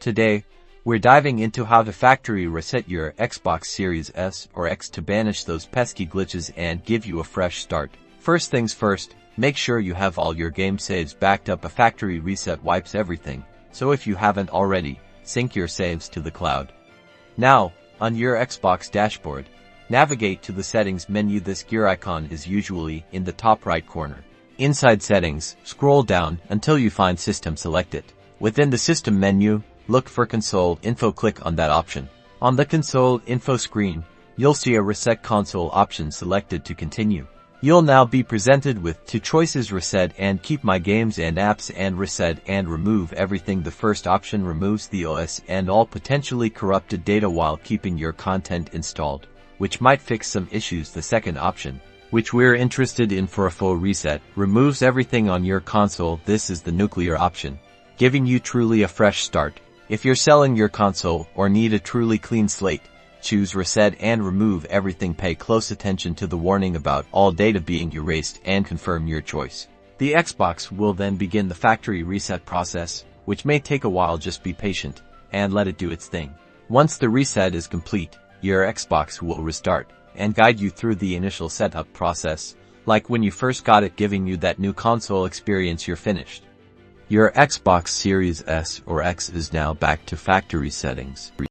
Today, we're diving into how to factory reset your Xbox Series S or X to banish those pesky glitches and give you a fresh start. First things first, make sure you have all your game saves backed up. A factory reset wipes everything, so if you haven't already, sync your saves to the cloud. Now, on your Xbox dashboard, navigate to the settings menu. This gear icon is usually in the top right corner. Inside settings, scroll down until you find system. Select it. Within the system menu, look for console info. Click on that option. On the console info screen, you'll see a reset console option. Selected to continue. You'll now be presented with two choices: reset and keep my games and apps, and reset and remove everything. The first option removes the OS and all potentially corrupted data while keeping your content installed, which might fix some issues. The second option, which we're interested in for a full reset, removes everything on your console. This is the nuclear option, giving you truly a fresh start. If you're selling your console or need a truly clean slate, choose reset and remove everything. Pay close attention to the warning about all data being erased and confirm your choice. The Xbox will then begin the factory reset process, which may take a while. Just be patient and let it do its thing. Once the reset is complete, your Xbox will restart and guide you through the initial setup process, like when you first got it, giving you that new console experience. You're finished. Your Xbox Series S or X is now back to factory settings.